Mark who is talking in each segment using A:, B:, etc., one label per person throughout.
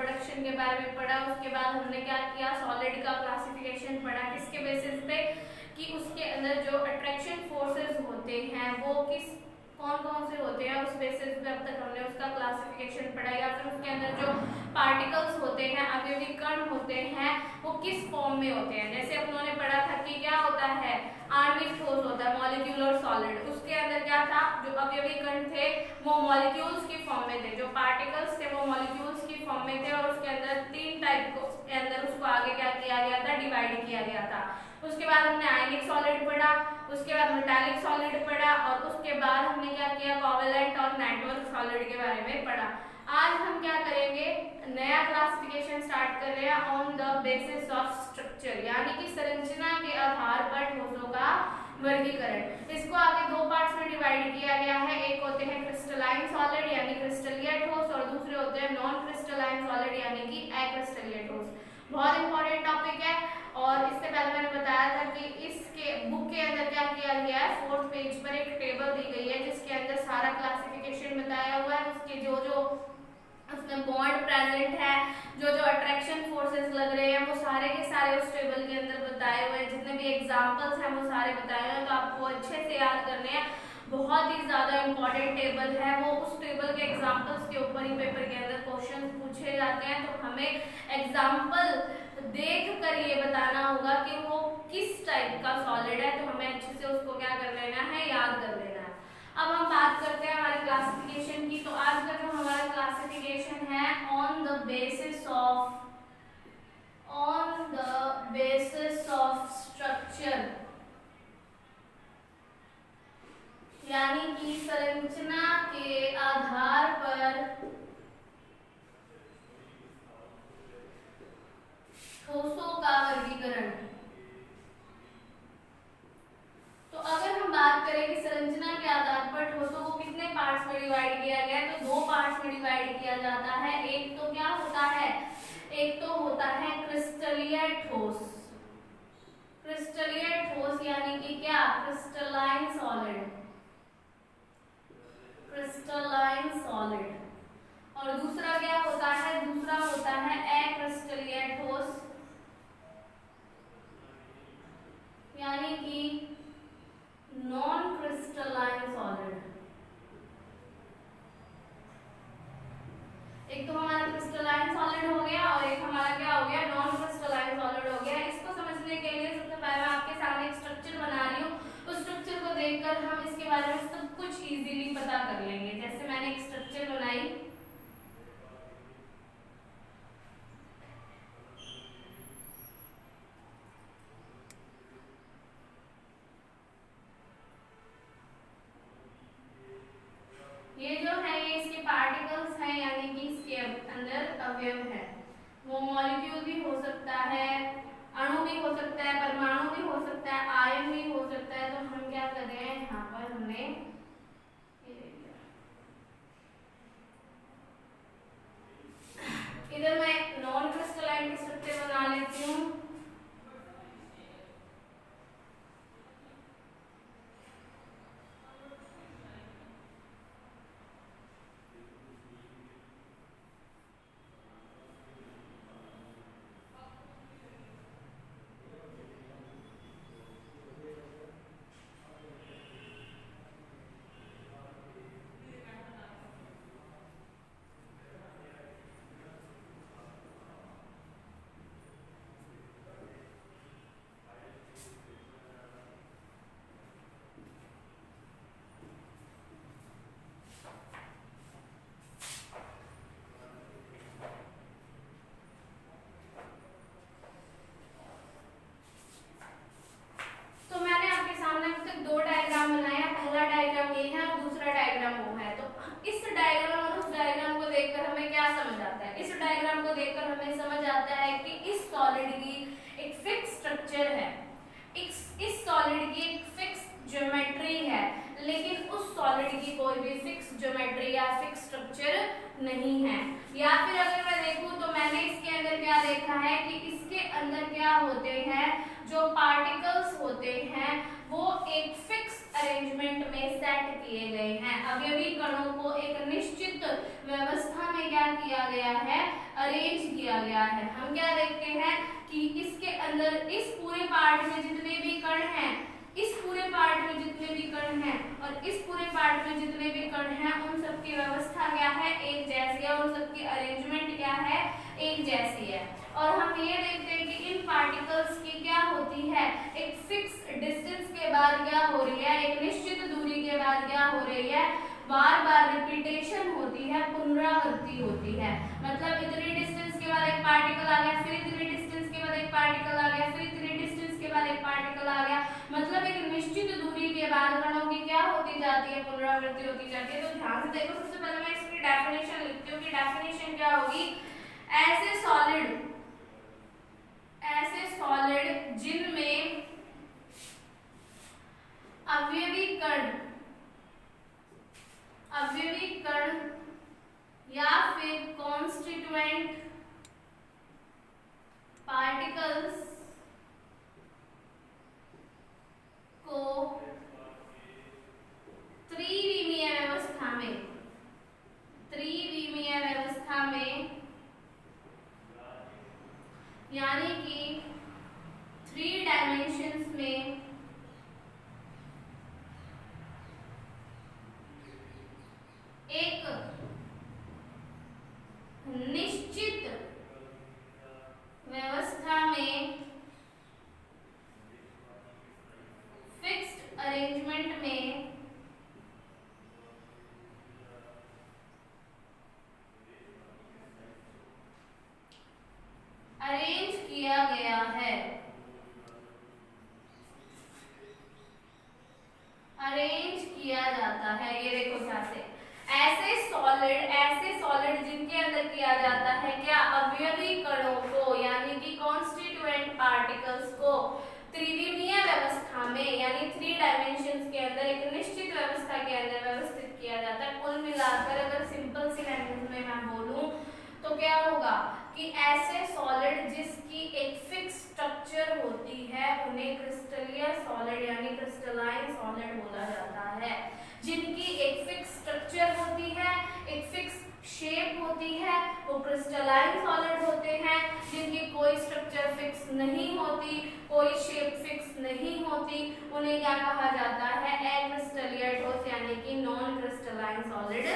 A: Production के बारे में पढ़ा। उसके बाद हमने क्या किया, सॉलिड का क्लासिफिकेशन पढ़ा, किसके बेसिस पे कि उसके अंदर जो अट्रैक्शन फोर्सेस होते हैं वो कौन कौन से होते हैं, उस बेसिस पे अब तक हमने उसका क्लासिफिकेशन पढ़ा। या फिर उसके अंदर जो पार्टिकल्स होते हैं, अवयवी कण होते हैं, वो किस फॉर्म में होते हैं। जैसे उन्होंने पढ़ा था कि क्या होता है, आणविक ठोस होता है, मॉलिक्यूल और सॉलिड। उसके अंदर क्या था, जो अवयवी कण थे वो मॉलिक्यूल्स की फॉर्म में थे, जो पार्टिकल्स थे वो मॉलिक्यूल्स की फॉर्म में थे, और उसके अंदर 3 टाइप को के अंदर उसको आगे क्या किया गया था, डिवाइड किया गया था। उसके बाद हमने आयनिक सॉलिड पढ़ा, उसके बाद मेटालिक सॉलिड पढ़ा, और उसके बाद हमने क्या किया, कोवेलेंट और नेटवर्क सॉलिड के बारे में पढ़ा। आज हम क्या करेंगे, नया क्लासिफिकेशन स्टार्ट कर रहे हैं on the basis of structure, यानी कि संरचना के आधार पर ठोसों का वर्गीकरण। इसको आगे 2 पार्ट्स में डिवाइड किया गया है। एक होते हैं क्रिस्टलाइन सॉलिड यानी क्रिस्टलीय ठोस, और दूसरे होते हैं नॉन क्रिस्टलाइन सॉलिड यानी कि अक्रिस्टलीय ठोस। बहुत इंपॉर्टेंट टॉपिक है, और इससे पहले मैंने बताया था कि इसके बुक के अंदर क्या किया गया है, 4th पेज पर एक टेबल दी गई है जिसके अंदर सारा क्लासिफिकेशन बताया हुआ है, उसके जो उसमें बॉन्ड प्रेजेंट है, जो अट्रैक्शन फोर्सेस लग रहे हैं, वो सारे के सारे उस टेबल के अंदर बताए हुए हैं। जितने भी एग्जांपल्स हैं वो सारे बताए हुए हैं, तो आपको अच्छे से याद करने हैं। बहुत ही ज्यादा इंपॉर्टेंट टेबल है वो, उस टेबल के एग्जांपल्स के ऊपर ही पेपर के अंदर क्वेश्चन पूछे जाते हैं, तो हमें एग्जांपल देख कर ये बताना होगा कि वो किस टाइप का सॉलिड है, तो हमें अच्छे से उसको क्या कर लेना है, याद कर लेना है। अब हम बात करते हैं हमारे क्लासिफिकेशन की। तो आज का जो हमारा क्लासिफिकेशन है on the basis of structure, यानी कि संरचना के आधार पर ठोसों का वर्गीकरण। तो अगर हम बात करें कि संरचना के आधार पर ठोसों को कितने पार्ट्स में डिवाइड किया गया है, तो 2 पार्ट्स में डिवाइड किया जाता है। एक तो क्या होता है, एक तो होता है क्रिस्टलीय ठोस, क्रिस्टलीय ठोस यानी कि क्या, क्रिस्टलाइन सॉलिड, क्रिस्टलाइन सॉलिड। और दूसरा क्या होता है, दूसरा होता है अक्रिस्टलीय ठोस, यानी कि नॉन क्रिस्टलाइन सॉलिड। एक तो हमारा क्रिस्टलाइन सॉलिड हो गया और एक हमारा क्या हो गया, नॉन क्रिस्टलाइन सॉलिड हो गया। इसको समझने के लिए सबसे पहले मैं आपके सामने एक स्ट्रक्चर बना रही हूँ, उस स्ट्रक्चर को देखकर हम इसके बारे में सब कुछ इजीली पता कर लेंगे। जैसे मैंने एक स्ट्रक्चर बनाई, ये जो है ये इसके पार्टिकल्स हैं, यानी कि इसके अंदर अवयव है। वो मॉलिक्यूल भी हो सकता है, अणु भी हो सकता है, परमाणु भी हो सकता है, आयन भी हो सकता है। तो हम क्या कर रहे हैं, यहाँ पर हमने इधर मैं नॉन क्रिस्टलाइन स्ट्रक्चर बना लेती हूँ। देखकर हमें समझ आता है कि इस सॉलिड की एक फिक्स स्ट्रक्चर है, इस सॉलिड की एक फिक्स ज्योमेट्री है, लेकिन उस सॉलिड की कोई भी फिक्स ज्योमेट्री या फिक्स स्ट्रक्चर नहीं है। या फिर अगर मैं देखूं तो मैंने इसके अंदर क्या देखा है कि इसके अंदर क्या होते हैं, जो पार्टिकल्स होते हैं वो एक फिक्स अरेंजमेंट में सेट किए गए हैं। अवयवी कणों को एक निश्चित व्यवस्था में क्या किया गया है, अरेंज किया गया है। हम क्या देखते हैं कि इसके अंदर इस पूरे पार्ट में जितने भी कण हैं, इस पूरे पार्ट में जितने भी कण हैं और इस पूरे पार्ट में जितने भी कण हैं, उन सबकी व्यवस्था क्या है, एक जैसी है, उन सबकी अरेंजमेंट क्या है, एक जैसी है। और हम ये देखते हैं कि इन पार्टिकल्स की क्या होती है, एक फिक्स डिस्टेंस के बाद क्या हो रही है, एक निश्चित दूरी के बाद क्या हो रही है, बार बार रिपीटेशन होती है, पुनरावृत्ति होती है। मतलब इतने डिस्टेंस के बाद एक पार्टिकल आ गया, फिर इतने डिस्टेंस के बाद एक पार्टिकल आ गया, फिर इतने डिस्टेंस के बाद एक पार्टिकल आ गया। मतलब एक निश्चित दूरी के बाद कणों की क्या होती जाती है, पुनरावृत्ति होती जाती है। तो ध्यान से देखो, सबसे पहले मैं इसकी डेफिनेशन लिखती हूँ कि डेफिनेशन क्या होगी। ऐसे सॉलिड जिनमें अवयवी कण या फिर कॉन्स्टिट्यूएंट पार्टिकल्स को त्रिविमीय व्यवस्था में यानी कि 3 डायमेंशंस में एक निश्चित व्यवस्था में, फिक्स्ड अरेंजमेंट में अरेंज किया गया है, अरेंज किया जाता है। ये देखो क्या से, ऐसे सॉलिड जिनके अंदर किया जाता है क्या, अवयवी कणों को यानी कि कॉन्स्टिट्यूएंट पार्टिकल्स को त्रिविमीय व्यवस्था में यानी 3 डायमेंशंस के अंदर एक निश्चित व्यवस्था के अंदर व्यवस्थित किया जाता है। कुल मिलाकर अगर सिंपल सी लैंग्वेज में मैं बोलूं तो क्या होगा कि ऐसे सॉलिड जिसकी एक फिक्स स्ट्रक्चर होती है उन्हें क्रिस्टलीय सॉलिड यानी क्रिस्टलाइन सॉलिड बोला जाता है। जिनकी एक फिक्स स्ट्रक्चर होती है, एक फिक्स शेप होती है, वो क्रिस्टलाइन सॉलिड होते हैं। जिनकी कोई स्ट्रक्चर फिक्स नहीं होती, कोई शेप फिक्स नहीं होती, उन्हें क्या कहा जाता है, अक्रिस्टलीय ठोस यानी कि नॉन क्रिस्टलाइन सॉलिड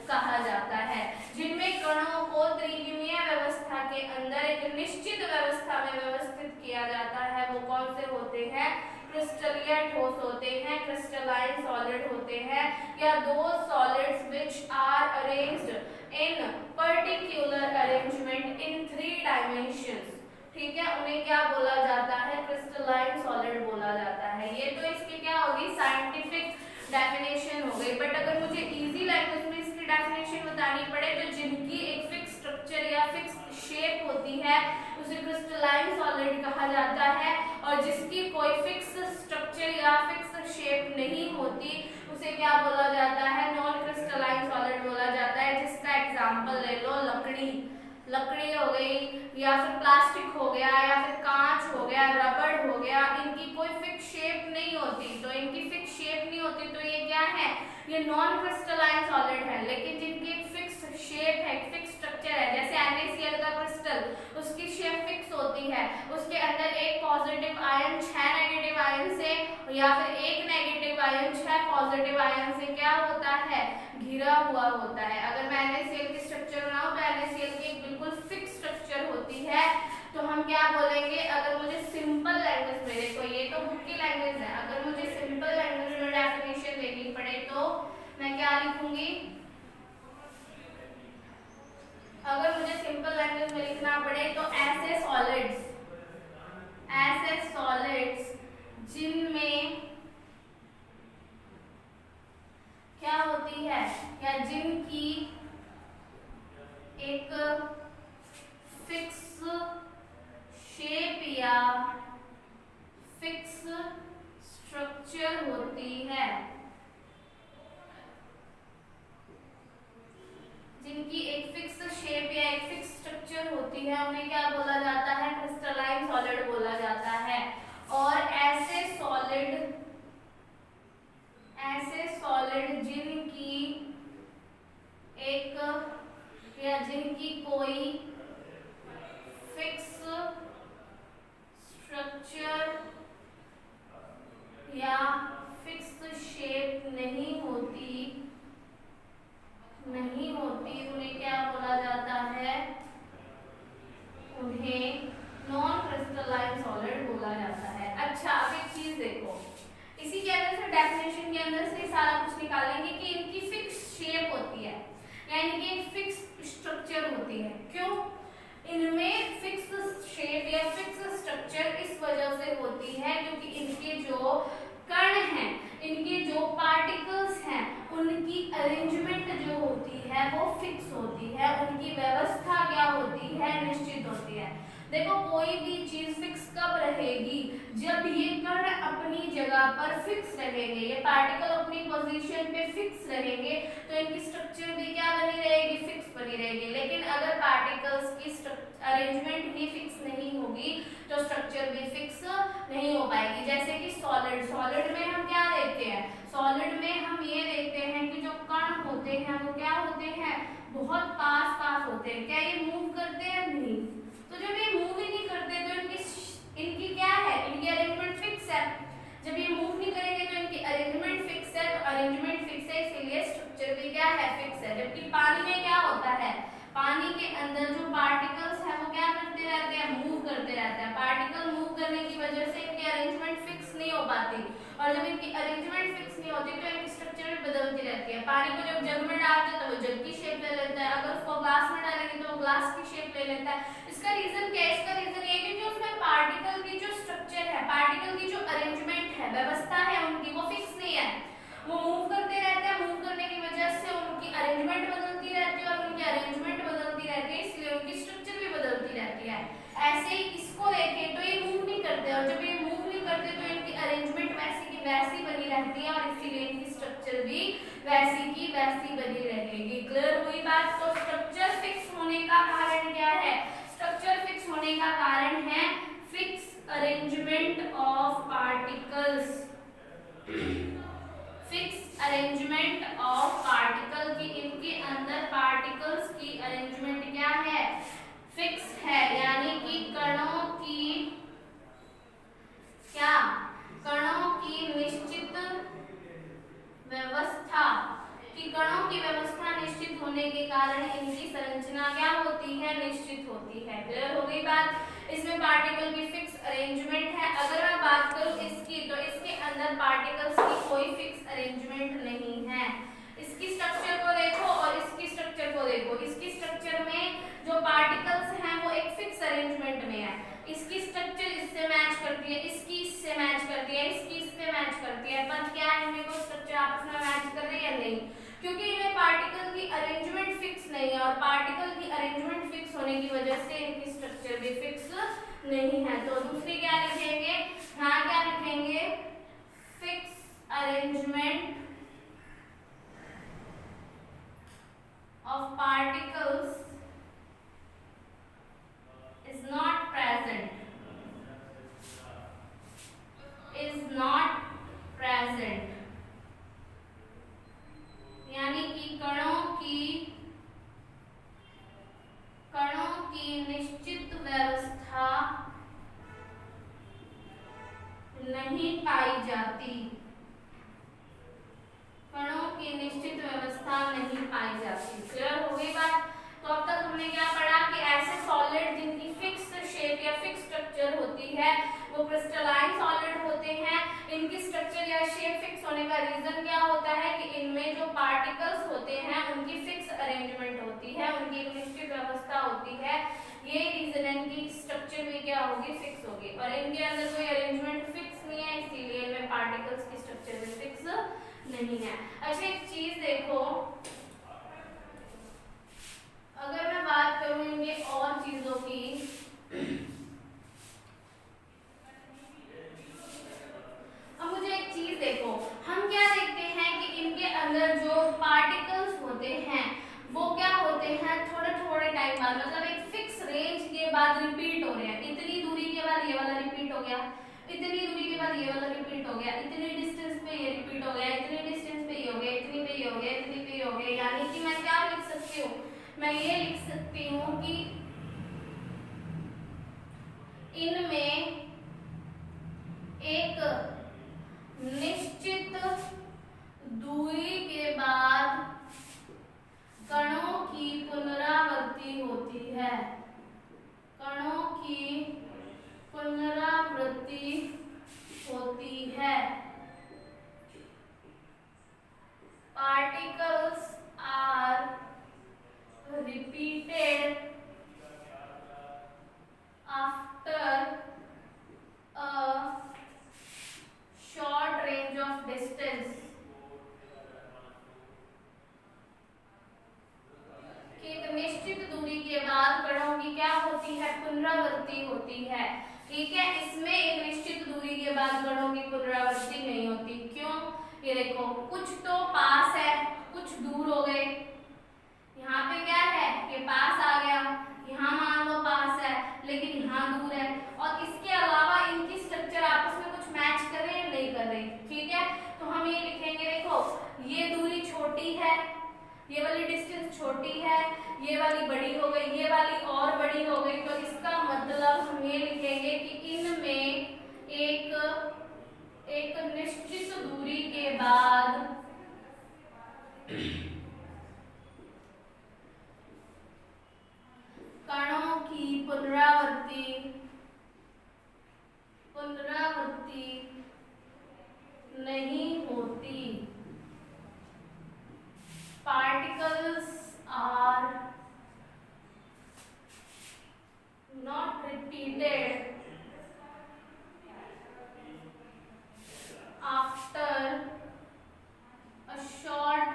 A: कहा जाता है। जिनमें कणों को त्रिविमीय व्यवस्था के अंदर एक निश्चित व्यवस्था में व्यवस्थित किया जाता है, वो कौन से होते हैं, क्रिस्टलीय ठोस होते हैं, क्रिस्टलाइन सॉलिड होते हैं, या दो solids which are arranged in particular arrangement in 3 dimensions. ठीक है, उन्हें क्या बोला जाता है, क्रिस्टलाइन सॉलिड बोला जाता है। ये तो इसकी क्या होगी, साइंटिफिक डेफिनेशन हो गई। बट अगर मुझे इजी लैंग्वेज में इसकी डेफिनेशन बतानी पड़े तो जिनकी एक फिक्स स्ट्रक्चर या फिक्स शेप होती है उसे क्रिस्टलाइन सॉलिड कहा जाता है, और जिसकी कोई फिक्स स्ट्रक्चर या फिक्स शेप नहीं होती उसे क्या बोला जाता है, नॉन क्रिस्टलाइन सॉलिड बोला जाता है। जिसका एग्जांपल ले लो, लकड़ी हो गई, या फिर प्लास्टिक हो गया, या फिर कांच हो गया, रबड़ हो गया। इनकी कोई फिक्स शेप नहीं होती, तो इनकी फिक्स शेप नहीं होती तो ये क्या है, ये नॉन क्रिस्टलाइन सॉलिड है। लेकिन जिनकी एक फिक्स शेप है, फिक्स स्ट्रक्चर है, जैसे NaCl का क्रिस्टल, उसकी शेप फिक्स होती है, उसके अंदर एक पॉजिटिव आयन 6 नेगेटिव आयन से, या फिर एक नेगेटिव आयन 6 पॉजिटिव आयन से क्या होता है, घिरा हुआ होता है। अगर मैं NaCl की स्ट्रक्चर बनाऊं तो NaCl की एक बिल्कुल फिक्स स्ट्रक्चर होती है, तो हम क्या बोलेंगे, अगर मुझे सिंपल लैंग्वेज में, देखो ये तो बुक की लैंग्वेज है, अगर मुझे सिंपल लैंग्वेज में डेफिनेशन देनी पड़े तो मैं क्या लिखूंगी, अगर मुझे सिंपल लैंग्वेज में लिखना पड़े तो ऐसे सॉलिड्स जिनमें क्या होती है, या जिनकी एक फिक्स शेप या फिक्स स्ट्रक्चर होती है, जिनकी एक फिक्स शेप या एक फिक्स स्ट्रक्चर होती है, उन्हें क्या बोला जाता है, क्रिस्टलाइन सॉलिड बोला जाता है। और ऐसे सॉलिड जिनकी एक या जिनकी कोई फिक्स स्ट्रक्चर या फिक्स शेप नहीं होती उन्हें क्या बोला जाता है, उन्हें नॉन क्रिस्टलाइन सॉलिड बोला जाता है। अच्छा, अब एक चीज देखो, इसी के अंदर से डेफिनेशन के अंदर से सारा कुछ निकालेंगे कि इनकी फिक्स शेप होती है, यानी कि एक फिक्स स्ट्रक्चर होती है। क्यों इनमें फिक्स शेप या फिक्स स्ट्रक्चर इस वजह से होती है क्योंकि इनके जो कण हैं, इनके जो पार्टिकल्स हैं, उनकी अरेंजमेंट जो होती है वो फिक्स होती है, उनकी व्यवस्था क्या होती है, निश्चित होती है। देखो, कोई भी चीज फिक्स कब रहेगी, जब ये कण अपनी जगह पर फिक्स रहेंगे, ये पार्टिकल अपनी पोजीशन पे फिक्स रहेंगे, तो इनकी स्ट्रक्चर भी क्या बनी रहेगी, फिक्स बनी रहेगी। लेकिन अगर पार्टिकल्स की अरेंजमेंट ही फिक्स नहीं होगी तो स्ट्रक्चर भी फिक्स नहीं हो पाएगी। जैसे कि सॉलिड में हम क्या देखते हैं, सॉलिड में हम ये देखते हैं कि जो कण होते हैं वो क्या होते हैं, बहुत पास होते हैं। क्या ये मूव करते हैं, नहीं। तो जब ये मूव ही नहीं करते तो इनकी क्या है, इनकी अरेंजमेंट फिक्स है। जब ये मूव नहीं करेंगे तो इनकी अरेंजमेंट फिक्स है, तो अरेंजमेंट फिक्स है इसीलिए स्ट्रक्चर भी क्या है, फिक्स है। जबकि पानी में क्या होता है, पानी के अंदर जो पार्टिकल्स है वो क्या करते रहते हैं, मूव करते रहते हैं। पार्टिकल मूव करने की वजह से इनकी अरेंजमेंट फिक्स नहीं हो पाती, और जब इनकी अरेंजमेंट फिक्स नहीं होती तो इनकी स्ट्रक्चर भी बदलती रहती है। पानी को जब जग में डालते हैं तो वो जग की शेप ले लेता है, अगर उसको ग्लास में डालेंगे तो वो ग्लास की शेप ले लेता है। इसका रीजन क्या है, इसका रीजन ये है कि उसमें पार्टिकल की जो स्ट्रक्चर है, पार्टिकल की जो अरेंजमेंट है, व्यवस्था है उनकी, वो फिक्स नहीं है। वो मूव करते रहते हैं, मूव करने की वजह से उनकी अरेंजमेंट बदलती रहती है, और उनकी अरेंजमेंट बदलती रहती है इसलिए उनकी स्ट्रक्चर भी बदलती रहती है। ऐसे ही इसको देखें तो ये मूव नहीं करते, और जब ये मूव नहीं करते तो इनकी अरेंजमेंट वैसी की वैसी बनी रहती है, और इसीलिए इनकी स्ट्रक्चर भी वैसी की वैसी बनी रहेगी। क्लियर हुई बात? तो स्ट्रक्चर फिक्स होने का कारण क्या है, स्ट्रक्चर फिक्स होने का कारण है fix arrangement of particles. Fix arrangement of particle की, इनके अंदर पार्टिकल्स की अरेंजमेंट क्या है, फिक्स है। यानी कि कणों की क्या, कणों की निश्चित व्यवस्था, कि कणों की व्यवस्था निश्चित होने के कारण इनकी संरचना क्या होती है, निश्चित होती है। क्लियर हो गई बात? इसमें पार्टिकल की फिक्स अरेंजमेंट है। अगर मैं बात करूं इसकी, तो इसके अंदर पार्टिकल्स की कोई फिक्स अरेंजमेंट नहीं है। इसकी स्ट्रक्चर को देखो और इसकी स्ट्रक्चर को देखो, इसकी स्ट्रक्चर में जो पार्टिकल्स हैं वो एक फिक्स अरेंजमेंट में है। इसकी स्ट्रक्चर इससे मैच करती है, इसकी इससे मैच करती है, इसकी इससे मैच करती है, पर क्या इनमें कोई स्ट्रक्चर आपस में मैच कर रही है, नहीं, क्योंकि इनमें पार्टिकल की अरेंजमेंट फिक्स नहीं है, और पार्टिकल की अरेंजमेंट फिक्स होने की वजह से इनकी स्ट्रक्चर भी फिक्स नहीं है। तो दूसरी क्या लिखेंगे, यहाँ क्या लिखेंगे, fix arrangement of particles is not present, यानी कि कणों की निश्चित व्यवस्था नहीं पाई जाती, कणों की निश्चित व्यवस्था नहीं पाई जाती। क्लियर हो गई बात? तो अब तक हमने क्या पढ़ा कि ऐसे सॉलिड जिनकी फिक्स शेप या फिक्स स्ट्रक्चर होती है वो क्रिस्टलाइन सॉलिड होते हैं। इनकी स्ट्रक्चर या शेप फिक्स होने का रीजन क्या होता है कि इनमें जो पार्टिकल्स होते हैं उनकी फिक्स अरेंजमेंट होती है, उनकी एक निश्चित व्यवस्था होती है। ये रीजन है, इनकी स्ट्रक्चर भी क्या होगी, फिक्स होगी, और इनके अंदर कोई अरेंजमेंट फिक्स नहीं है इसीलिए इनमें पार्टिकल्स की स्ट्रक्चर भी फिक्स नहीं है। अच्छा, एक चीज देखो, अगर मैं बात करूं इनके और चीजों की, अब मुझे एक चीज देखो, हम क्या देखते हैं कि इनके अंदर जो पार्टिकल्स होते हैं वो क्या होते हैं, थोड़े थोड़े टाइम बाद, मतलब एक फिक्स रेंज के बाद रिपीट हो रहे हैं। इतनी दूरी के बाद ये वाला रिपीट हो गया, इतनी दूरी के बाद ये वाला रिपीट हो गया, इतनी डिस्टेंस पे ये रिपीट हो गया, इतनी डिस्टेंस पे ये हो गया, इतनी पे ये हो गया, इतनी पे ये हो गया। यानी कि मैं क्या लिख सकती हूँ, मैं ये लिख सकती हूँ कि इनमें एक निश्चित दूरी के बाद कणों की पुनरावृत्ति होती है। कणों की पुनरावृत्ति होती है। Particles are repeated after a short range of distance। कि एक निश्चित दूरी के बाद कणों की क्या होती है, पुनरावृत्ति होती है। ठीक है, इसमें एक निश्चित दूरी के बाद कणों की पुनरावृत्ति नहीं होती। क्यों? ये देखो, कुछ तो पास है, कुछ दूर हो गए। यहाँ पे क्या है, ये पास आ गया, यहाँ मान लो पास है लेकिन यहाँ दूर है, और इसके अलावा इनकी स्ट्रक्चर आपस में कुछ मैच कर रहे हैं, नहीं कर रहे। ठीक है, तो हम ये लिखेंगे, देखो ये दूरी छोटी है, ये वाली डिस्टेंस छोटी है, ये वाली बड़ी हो गई, ये वाली और बड़ी हो गई। तो इसका मतलब हम ये लिखेंगे कि इनमें एक निश्चित दूरी के बाद कणों की पुनरावृत्ति नहीं होती। Particles are not repeated after a short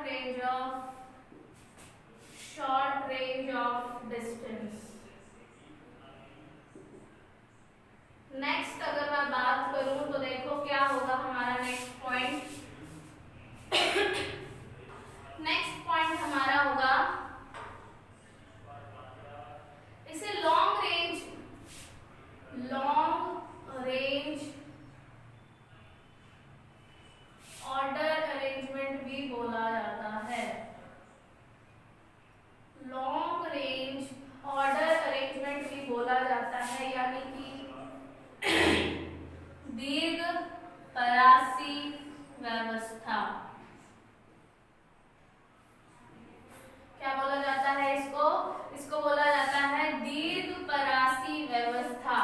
A: range of distance। Next अगर मैं बात करूं तो देखो क्या होगा हमारा नेक्स्ट पॉइंट। नेक्स्ट पॉइंट हमारा होगा, इसे लॉन्ग रेंज ऑर्डर अरेंजमेंट भी बोला जाता है। लॉन्ग रेंज ऑर्डर अरेंजमेंट भी बोला जाता है, यानी कि दीर्घ परासी व्यवस्था। क्या बोला जाता है इसको बोला जाता है दीर्घ परासी व्यवस्था।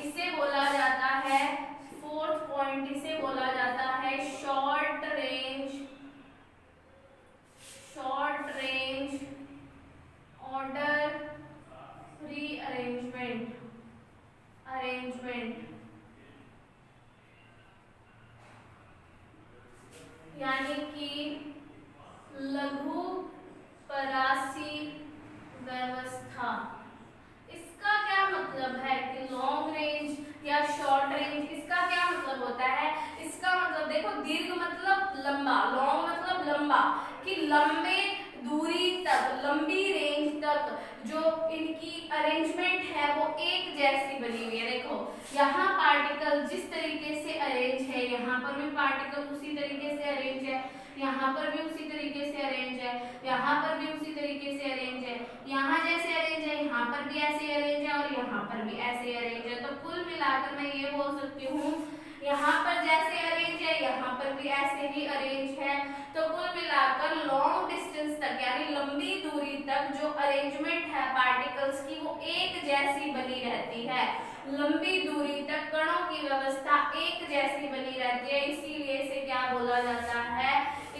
A: इसे बोला जाता है, फोर्थ पॉइंट, इसे बोला जाता है शॉर्ट रेंज ऑर्डर रीअरेंजमेंट। यानी कि लघु परासी व्यवस्था। इसका क्या मतलब है कि लॉन्ग रेंज या शॉर्ट रेंज, इसका क्या मतलब होता है? इसका मतलब देखो, दीर्घ मतलब लंबा, लॉन्ग मतलब लंबा, कि लंबे दूरी तक, लंबी रेंज तक जो इनकी अरेंजमेंट है वो एक जैसी बनी हुई है। देखो यहाँ पार्टिकल जिस तरीके से अरेंज है, यहाँ पर भी पार्टिकल उसी तरीके से अरेंज है, यहाँ पर भी उसी तरीके से अरेंज है, यहाँ पर भी उसी तरीके से अरेंज है, यहाँ जैसे अरेंज है यहाँ पर भी ऐसे अरेंज है, और यहाँ पर भी ऐसे अरेंज है। तो कुल मिलाकर मैं ये बोल सकती हूँ, यहाँ पर जैसे अरेंज है यहाँ पर भी ऐसे ही अरेंज है। तो कुल मिलाकर लॉन्ग डिस्टेंस तक, यानी लंबी दूरी तक जो अरेंजमेंट है पार्टिकल्स की, वो एक जैसी बनी रहती है। लंबी दूरी तक कणों की व्यवस्था एक जैसी बनी रहती है, इसीलिए इसे क्या बोला जाता है?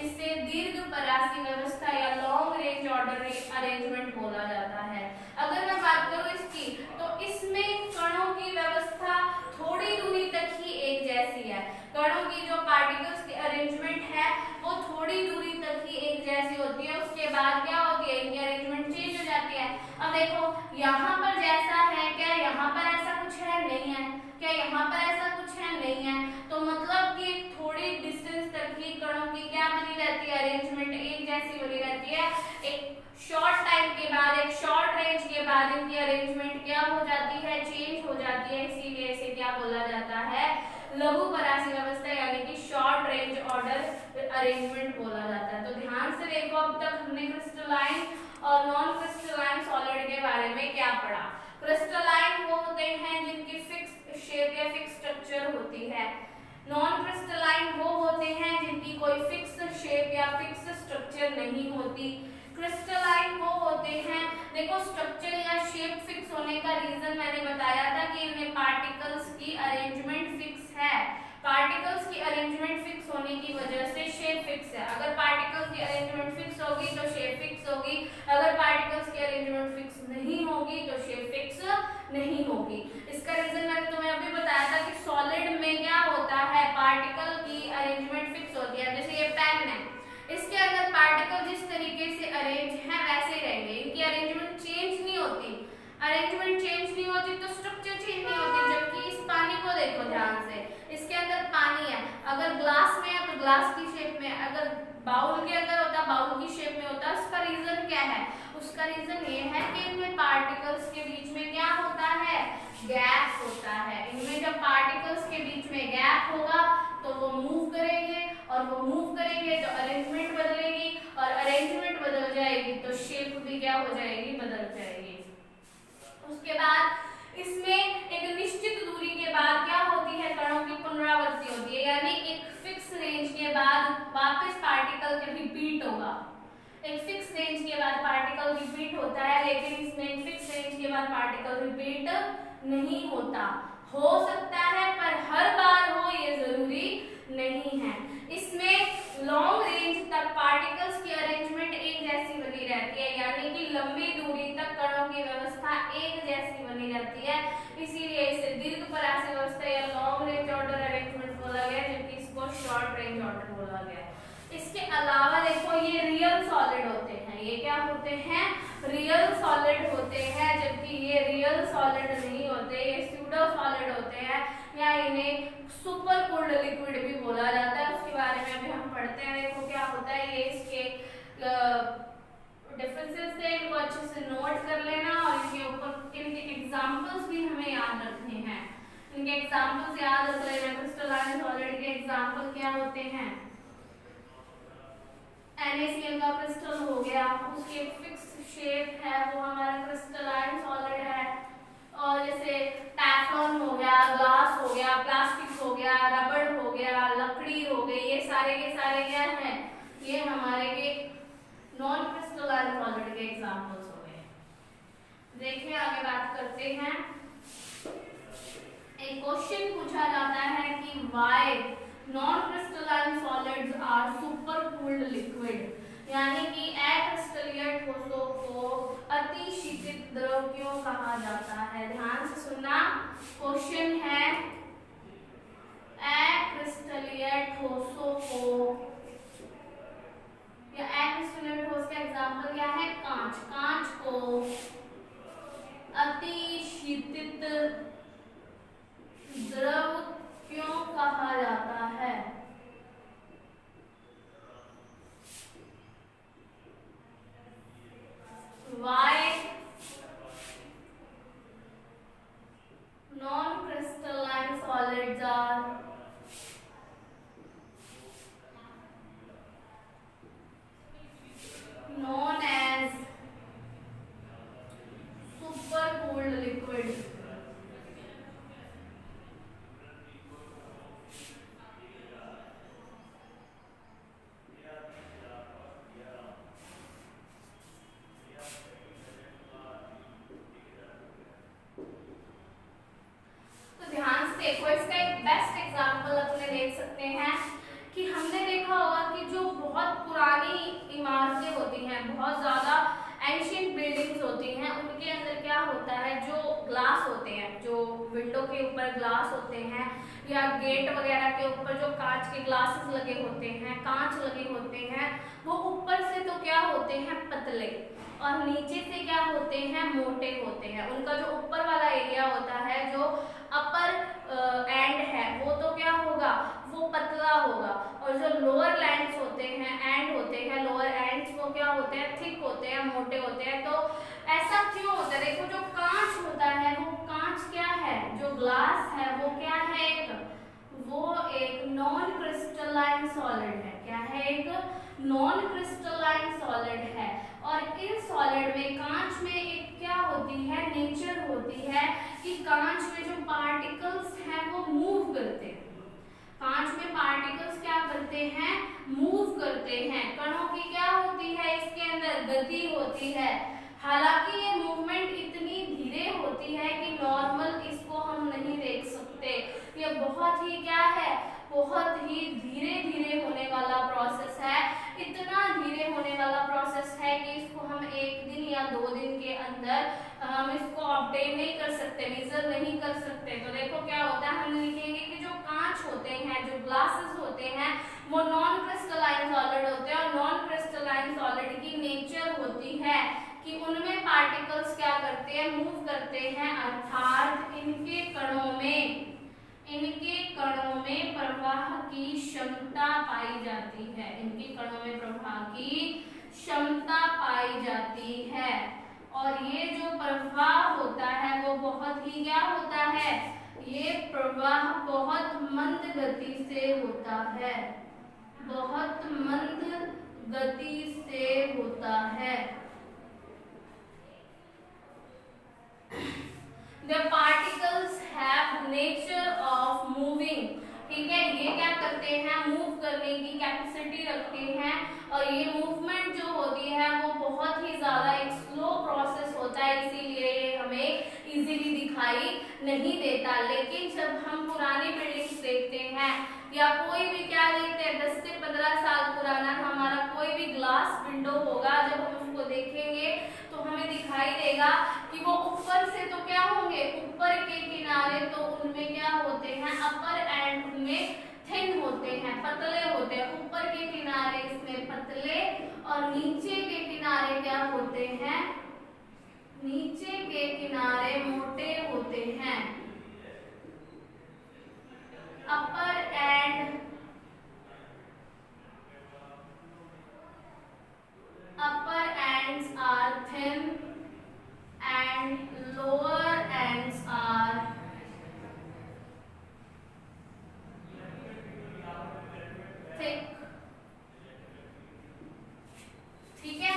A: इसे दीर्घ परासी व्यवस्था या लॉन्ग रेंज ऑर्डर अरेंजमेंट बोला जाता है। अगर मैं बात करूं इसकी, तो इसमें कणों की व्यवस्था थोड़ी दूरी तक ही एक जैसी है। कणों की जो पार्टिकल्स की अरेंजमेंट है वो थोड़ी दूरी तक ही एक जैसी होती है, उसके बाद क्या होती है, इनकी अरेंजमेंट चेंज हो जाती है। अब देखो यहाँ पर जैसा है, क्या यहाँ पर ऐसा कुछ है? नहीं है। क्या यहाँ पर ऐसा कुछ है? नहीं है। तो मतलब कि थोड़ी डिस्टेंस तक ही कणों की क्या बनी रहती है, अरेंजमेंट एक जैसी बनी रहती है। एक शॉर्ट टाइम के बाद, एक शॉर्ट रेंज के बाद इनकी अरेंजमेंट क्या हो जाती है, चेंज हो जाती है, इसीलिए इसे क्या बोला जाता है, लघु परासी व्यवस्था यानी कि शॉर्ट रेंज ऑर्डर अरेंजमेंट बोला जाता है। तो ध्यान से देखो, अब तक हमने क्रिस्टलाइन और नॉन क्रिस्टलाइन देखो स्ट्रक्चर या शेप फिक्स होने का रीजन मैंने बताया था कि इनमें पार्टिकल्स की अरेंजमेंट फिक्स है। पार्टिकल्स की अरेंजमेंट फिक्स होने की वजह से शेप फिक्स है। अगर पार्टिकल्स की अरेंजमेंट फिक्स होगी तो शेप फिक्स होगी, अगर पार्टिकल्स की अरेंजमेंट फिक्स नहीं होगी तो शेप फिक्स नहीं होगी। इसका रीजन मैंने तुम्हें अभी बताया था कि सॉलिड में क्या होता है, पार्टिकल की अरेंजमेंट फिक्स होती है। जैसे ये पेन है, इसके अंदर पार्टिकल जिस तरीके से अरेंज है वैसे रहेंगे, इनकी अरेंजमेंट चेंज नहीं होती। अरेंजमेंट चेंज नहीं होती तो स्ट्रक्चर चेंज नहीं होती। जबकि इस पानी को देखो ध्यान से, इसके अंदर पानी है, अगर ग्लास में है तो ग्लास की शेप में, अगर बाउल के अंदर होता बाउल की शेप में होता। उसका रीजन क्या है, उसका रीजन ये है कि इनमें पार्टिकल्स के बीच में क्या होता है, गैप होता है। इनमें जब पार्टिकल्स के बीच में गैप होगा तो वो मूव करेंगे, और वो मूव करेंगे तो अरेंजमेंट बदलेगी, और अरेंजमेंट बदल जाएगी तो शेप भी क्या हो जाएगी, बदल जाएगी। उसके बाद इसमें एक निश्चित दूरी के बाद क्या होती है, कणों की पुनरावृत्ति होती है, यानी एक फिक्स रेंज के बाद वापस पार्टिकल रिपीट होगा। एक फिक्स रेंज के बाद पार्टिकल रिपीट होता है, लेकिन इसमें एक फिक्स रेंज के बाद पार्टिकल रिपीट नहीं होता। हो सकता है पर हर बार हो ये जरूरी नहीं है। इसमें लॉन्ग रेंज तक पार्टिकल्स की अरेंजमेंट एक जैसी बनी रहती है, यानी कि लंबी दूरी तक कणों की व्यवस्था एक जैसी बनी रहती है। इसीलिए इसे दीर्घपरासी व्यवस्था या लॉन्ग रेंज ऑर्डर अरेंजमेंट बोला गया, जबकि इसको शॉर्ट रेंज ऑर्डर बोला गया। इसके अलावा देखो ये रियल सॉलिड होते हैं, ये क्या होते हैं, रियल सॉलिड होते हैं, जबकि ये रियल सॉलिड नहीं होते, ये स्यूडो सॉलिड होते हैं, या इन्हें सुपर कूल्ड लिक्विड भी बोला जाता है। उसके बारे में अभी हम पढ़ते हैं। देखो क्या होता है, ये इसके डिफरेंसेस थे, इनको अच्छे से नोट कर लेना, और इनके ऊपर इनके एग्जांपल्स भी हमें याद रखने हैं। इनके एग्जांपल्स याद रख लेना। क्रिस्टलाइन सॉलिड के एग्जांपल क्या होते हैं, NaCl का क्रिस्टल हो गया, उसकी एक फिक्स शेप है, वो हमारा क्रिस्टलाइन सॉलिड है। और जैसे टेफ्लॉन हो गया, ग्लास हो गया, प्लास्टिक हो गया, रबड़ हो गया, लकड़ी हो गई, ये सारे के सारे क्या हैं, ये हमारे के नॉन क्रिस्टलाइन सॉलिड के एग्जांपल्स हो गए। देखिए आगे बात करते हैं। एक क्वेश्चन पूछा जाता है कि why non crystalline solids are super cooled liquid, यानी कि अक्रिस्टलीय ठोसों को अतिशीतित द्रव क्यों कहा जाता है। ध्यान से सुनना, क्वेश्चन है अक्रिस्टलीय ठोसों को, या अक्रिस्टलीय ठोस का एग्जांपल क्या है, कांच। कांच को अतिशीतित द्रव क्यों कहा जाता है। Why non-crystalline solids are known as super cooled liquid? देखो इसका एक बेस्ट एग्जांपल अपने देख सकते हैं कि हमने देखा होगा कि जो बहुत पुरानी इमारतें होती हैं, बहुत ज़्यादा एंशिएंट बिल्डिंग्स होती हैं, उनके अंदर क्या होता है, जो ग्लास होते हैं, जो विंडो के ऊपर ग्लास होते हैं, या गेट वगैरह के ऊपर जो कांच के ग्लासेस लगे होते हैं, कांच लगे होते हैं, वो ऊपर से तो क्या होते हैं, पतले, और नीचे से क्या होते हैं, मोटे होते हैं। उनका जो ऊपर वाला एरिया होता है, जो अपर एंड है, वो तो क्या होगा, वो पतला होगा, और जो लोअर लैंड्स होते हैं, एंड होते हैं, लोअर एंड्स, वो क्या होते हैं, थिक होते हैं, मोटे होते हैं। तो ऐसा क्यों होता है, देखो जो कांच होता है, वो कांच क्या है, जो ग्लास है वो क्या है, वो एक नॉन क्रिस्टलाइन सॉलिड है। क्या है, एक नॉन क्रिस्टलाइन सॉलिड है। और इन सॉलिड में, कांच में एक क्या होती है, नेचर होती है कि कांच में जो पार्टिकल्स हैं वो मूव करते हैं। कांच में पार्टिकल्स क्या करते हैं, मूव करते हैं। कणों की क्या होती है, इसके अंदर गति होती है। हालांकि ये मूवमेंट इतनी धीरे होती है कि नॉर्मल इसको हम नहीं देख सकते। ये बहुत ही क्या है, बहुत ही धीरे धीरे होने वाला प्रोसेस है। इतना धीरे होने वाला प्रोसेस है कि इसको हम 1 दिन या 2 दिन के अंदर हम इसको ऑब्टेन नहीं कर सकते, मेजर नहीं कर सकते। तो देखो क्या होता है, हम लिखेंगे कि जो कांच होते हैं, जो ग्लासेस होते हैं, वो नॉन क्रिस्टलाइन सॉलिड होते हैं। और नॉन क्रिस्टलाइन सॉलिड की नेचर होती है कि उनमें पार्टिकल्स क्या करते हैं, मूव करते हैं, अर्थात इनके कणों में प्रवाह की क्षमता पाई जाती है। इनके कणों में प्रवाह की क्षमता पाई जाती है। और ये जो प्रवाह होता है वो बहुत ही क्या होता है, ये प्रवाह बहुत मंद गति से होता है, बहुत मंद गति से होता है। The particles have nature of moving, ठीक है, ये क्या करते हैं, मूव करने की कैपेसिटी रखते हैं। और ये मूवमेंट जो होती है वो बहुत ही ज्यादा एक स्लो प्रोसेस होता है, इसीलिए ये हमें इजीली दिखाई नहीं देता। लेकिन जब हम पुरानी बिल्डिंग्स देखते हैं या कोई भी क्या देखते हैं, 10 से 15 साल पुराना हमारा कोई भी ग्लास विंडो होगा, जब हम उसको देखेंगे तो हमें दिखाई देगा कि वो ऊपर से तो क्या होंगे, ऊपर के किनारे तो उनमें क्या होते हैं, अपर एंड उनमें थिन होते हैं, पतले होते हैं। ऊपर के किनारे इसमें पतले और नीचे के किनारे क्या होते हैं, नीचे के किनारे मोटे होते हैं। अपर ends are thin and lower ends are thick, ठीक है।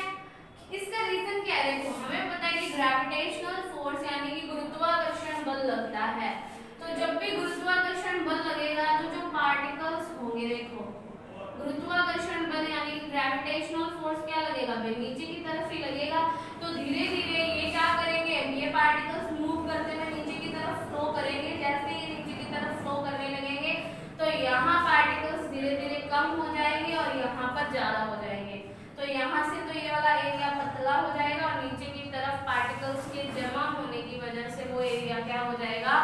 A: इसका रीजन क्या है, देखो हमें पता है कि ग्रेविटेशनल फोर्स यानी कि गुरुत्वाकर्षण बल लगता है। तो जब भी गुरुत्वाकर्षण बल लगेगा तो जो पार्टिकल्स होंगे, देखो गुरुत्वाकर्षण बल यानी ग्रेविटेशनल फोर्स क्या लगेगा भाई, नीचे की तरफ ही लगेगा। तो धीरे धीरे ये क्या करेंगे, ये पार्टिकल्स मूव करते हुए नीचे की तरफ फ्लो करेंगे। जैसे ही नीचे की तरफ फ्लो करने लगेंगे तो यहाँ पार्टिकल्स धीरे धीरे कम हो जाएंगे और यहाँ पर ज्यादा हो जाएंगे। तो यहाँ से तो ये वाला एरिया पतला हो जाएगा और नीचे की तरफ पार्टिकल्स के जमा होने की वजह से वो एरिया क्या हो जाएगा,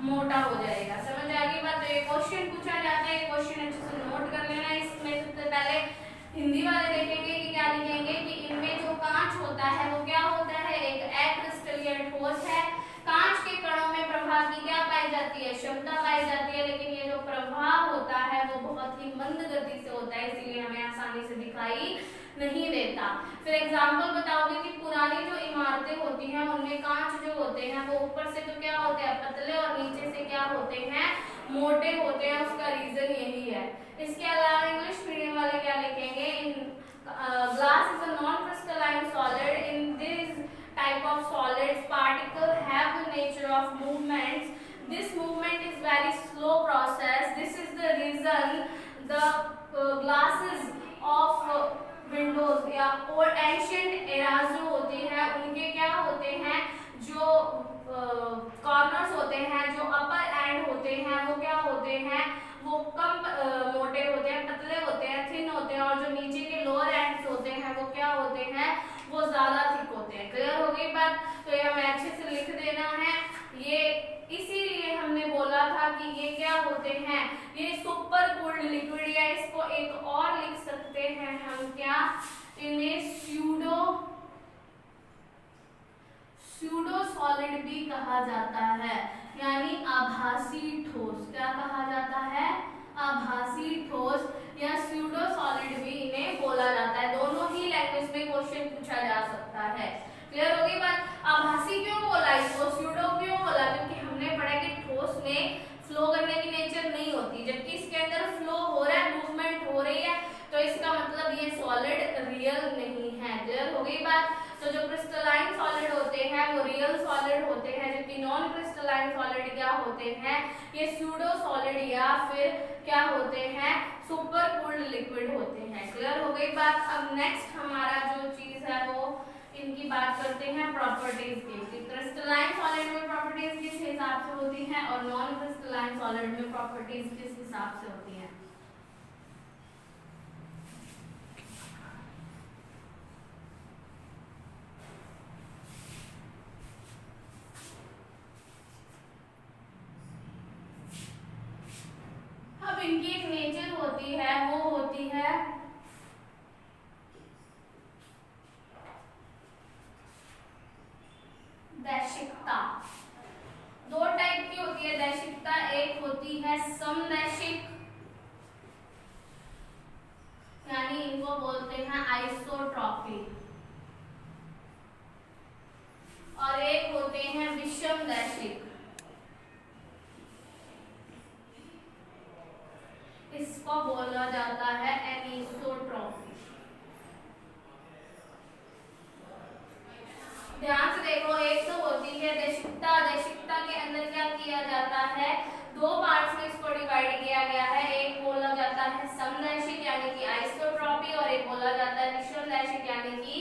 A: मोटा हो जाएगा। समझ आ गई बात। तो ये क्वेश्चन पूछा जाता है, क्वेश्चन अच्छे से नोट कर लेना। इसमें सबसे पहले हिंदी वाले देखेंगे कि क्या लिखेंगे कि इनमें जो कांच होता है वो क्या होता है, एक अक्रिस्टलीय ठोस है। कांच के कणों में प्रवाह की क्या पाई जाती है, क्षमता पाई जाती है। लेकिन ये जो प्रवाह होता है वो बहुत ही मंद गति से होता है, इसीलिए हमें आसानी से दिखाई नहीं देता। फिर एग्जाम्पल बताओगे कि पुरानी जो इमारतें होती हैं उनमें कांच जो होते हैं वो ऊपर से तो क्या होते हैं, पतले और नीचे से क्या होते हैं, मोटे होते हैं। उसका रीजन यही है। इसके अलावा इंग्लिश मीडियम वाले क्या लिखेंगे, glass is a non crystalline solid. In this type of solids particle have the nature of movements. This movement is very slow process. This is the reason the glasses of windows या और ancient eras जो होते हैं उनके क्या होते हैं, जो कॉर्नर्स होते हैं, जो अपर एंड होते हैं वो क्या होते हैं, वो कम मोटे होते हैं, पतले होते हैं, थिन होते हैं। और जो नीचे के लोअर एंड्स होते हैं वो क्या होते हैं, वो ज्यादा थिक होते हैं। क्लियर हो गई बात। तो ये हमें अच्छे से लिख देना है। ये इसीलिए हमने बोला था कि ये क्या होते हैं, ये सुपर कूल्ड लिक्विड, या इसको एक और लिख सकते हैं हम क्या, इन्हें स्यूडो सॉलिड भी कहा जाता है, यानी आभासी ठोस। क्या कहा जाता है, आभासी ठोस या स्यूडो सॉलिड भी इन्हें बोला जाता है। दोनों ही लैंग्वेज में क्वेश्चन पूछा जा सकता है। क्लियर हो गई बात। आभासी क्यों बोला इसको, स्यूडो क्यों बोला, क्योंकि हमने पढ़ा कि ठोस में फ्लो करने की नेचर नहीं होती, जबकि इसके अंदर फ्लो हो रहा है, मूवमेंट हो रही है, तो इसका मतलब ये सॉलिड रियल नहीं है। क्लियर हो गई बात। तो जो क्रिस्टलाइन सॉलिड होते हैं वो रियल सॉलिड होते हैं, जबकि नॉन क्रिस्टलाइन सॉलिड क्या होते हैं, ये स्यूडो सॉलिड या फिर क्या होते हैं, सुपर कूल्ड लिक्विड होते हैं। क्लियर हो गई बात। अब नेक्स्ट हमारा जो चीज है वो इनकी बात करते हैं प्रॉपर्टीज की। क्रिस्टलाइन सॉलिड में प्रॉपर्टीज किस हिसाब से होती हैं और नॉन क्रिस्टलाइन सॉलिड में प्रॉपर्टीज किस हिसाब से होती हैं। अब इनकी एक नेचर होती है, वो होती है दैशिकता। दो टाइप की होती है दैशिकता, एक होती है समदैशिक, यानी इनको बोलते हैं आइसोट्रॉपी, और एक होते हैं विषमदैशिक। इसको बोला जाता है एनिसोट्रॉपी। ध्यान से देखो, एक तो होती है दैशिकता। दैशिकता के अंदर क्या किया जाता है, दो पार्ट्स में इसको डिवाइड किया गया है। एक बोला जाता है समदैशिक यानी कि आइसोट्रॉपी, और एक बोला जाता है विषमदैशिक यानी कि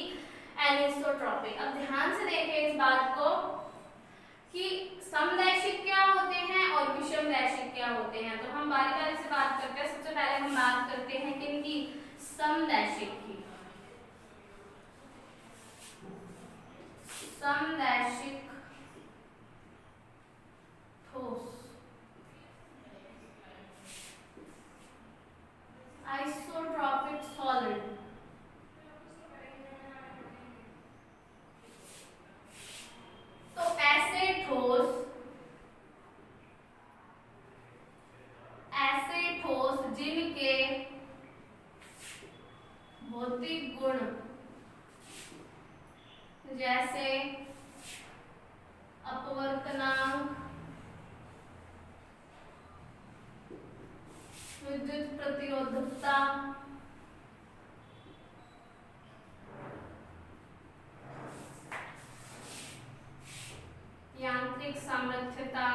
A: एनिसोट्रॉपी। अब ध्यान से देखें इस बात को कि समदैशिक क्या होते हैं और विषमदैशिक क्या होते हैं। तो हम बारी बारी से बात करते हैं। सबसे पहले हम बात करते हैं किनकी, समदैशिक की। समदैशिक ठोस आइसोट्रॉपिक सॉलिड। तो ऐसे ठोस जिनके भौतिक गुण जैसे अपवर्तनांक, विद्युत प्रतिरोधकता, यांत्रिक सामर्थ्यता,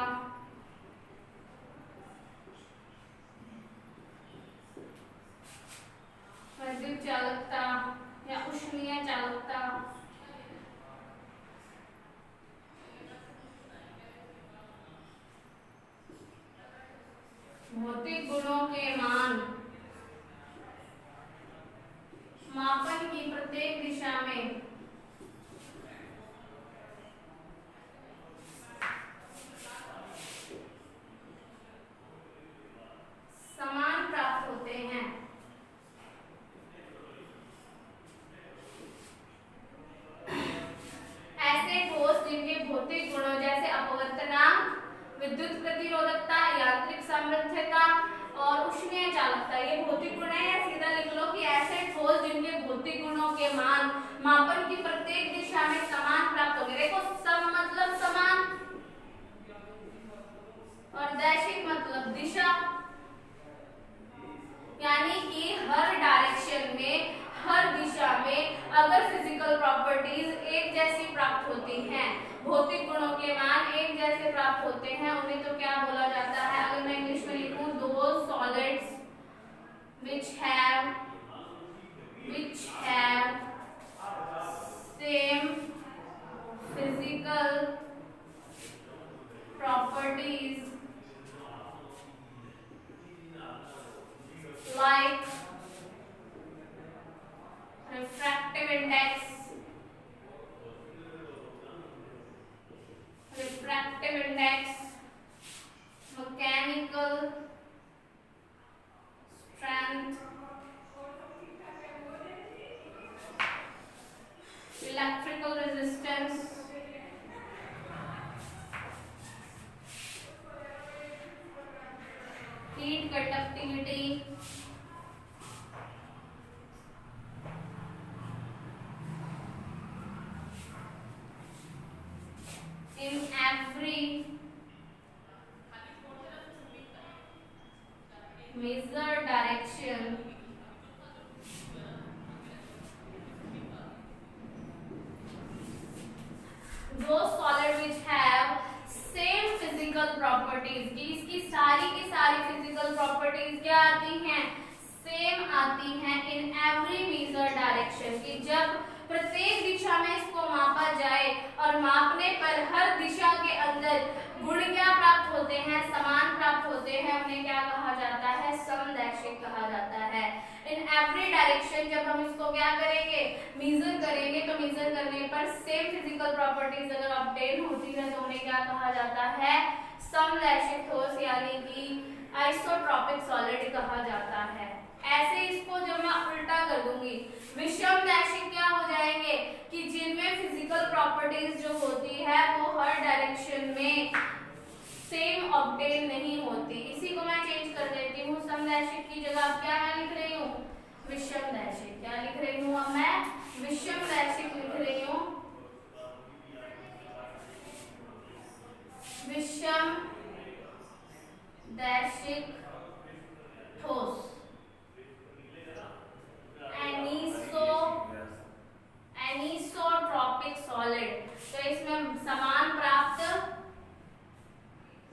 A: विद्युत चालकता या उष्मीय चालकता, भौतिक गुणों के मान मापन की प्रत्येक दिशा में समान प्राप्त होते हैं। ऐसे ठोस जिनके भौतिक गुणों जैसे अपवर्तनांक, विद्युत प्रतिरोधकता, यांत्रिक सामर्थ्यता और उष्मीय चालकता, ये भौतिक गुण है। या सीधा लिख लो कि ऐसे ठोस जिनके भौतिक गुणों के मान मापन की प्रत्येक दिशा में समान प्राप्त होंगे। देखो, सम मतलब समान और दैशिक मतलब दिशा, यानी कि हर डायरेक्शन में, हर दिशा में अगर फिजिकल प्रॉपर्टीज एक जैसी प्राप्त होती हैं, भौतिक गुणों के मान एक जैसे प्राप्त होते हैं, उन्हें तो क्या बोला जाता है। अगर मैं इंग्लिश में लिखूं, दो solids which have same physical properties like refractive index, mechanical strength, electrical resistance, heat conductivity, in every measured direction those solid which have same physical properties, कि इसकी सारी की सारी physical properties क्या आती हैं, सेम आती हैं। in every measured direction, कि जब प्रत्येक दिशा में इसको मापा बढ़ने पर हर दिशा के अंदर गुण क्या प्राप्त होते हैं, समान प्राप्त होते हैं, उन्हें क्या कहा जाता है, समदैशिक कहा जाता है। इन एवरी डायरेक्शन जब हम इसको क्या करेंगे, मेजर करेंगे, तो मेजर करने पर सेम फिजिकल प्रॉपर्टीज अगर ऑब्टेन होती है तो उन्हें क्या कहा जाता है, समदैशिक ठोस यानी कि आइसोट्रॉपिक सॉलिड कहा जाता है। ऐसे इसको जब मैं उल्टा कर दूंगी, विषमदैशिक क्या हो जाएंगे कि जिनमें फिजिकल प्रॉपर्टीज जो होती है वो हर डायरेक्शन में सेम ऑब्टेन नहीं होती। इसी को मैं चेंज कर देती हूँ, समदैशिक की जगह अब क्या मैं लिख रही हूँ, विषमदैशिक। क्या लिख रही हूँ अब मैं, विषमदैशिक लिख रही हूँ, विषमदैशिक ठोस, एनिसोट्रॉपिक सॉलिड। तो इसमें समान प्राप्त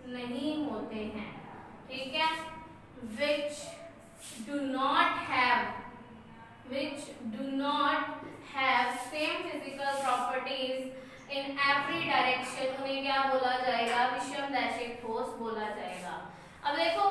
A: नहीं होते हैं, ठीक है। which do not have same physical properties in every direction, उन्हें क्या बोला जाएगा, विषमदैशिक ठोस बोला जाएगा। अब देखो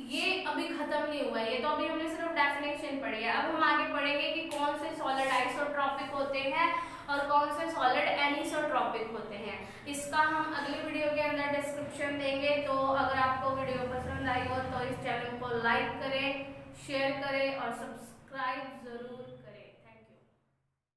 A: ये अभी खत्म नहीं हुआ है, ये तो अभी हमने सिर्फ डेफिनेशन पढ़ी है। अब हम आगे पढ़ेंगे कि कौन से सॉलिड आइसोट्रॉपिक होते हैं और कौन से सॉलिड एनिसोट्रॉपिक होते हैं। इसका हम अगले वीडियो के अंदर डिस्क्रिप्शन देंगे। तो अगर आपको वीडियो पसंद आई हो तो इस चैनल को लाइक करें, शेयर करें और सब्सक्राइब जरूर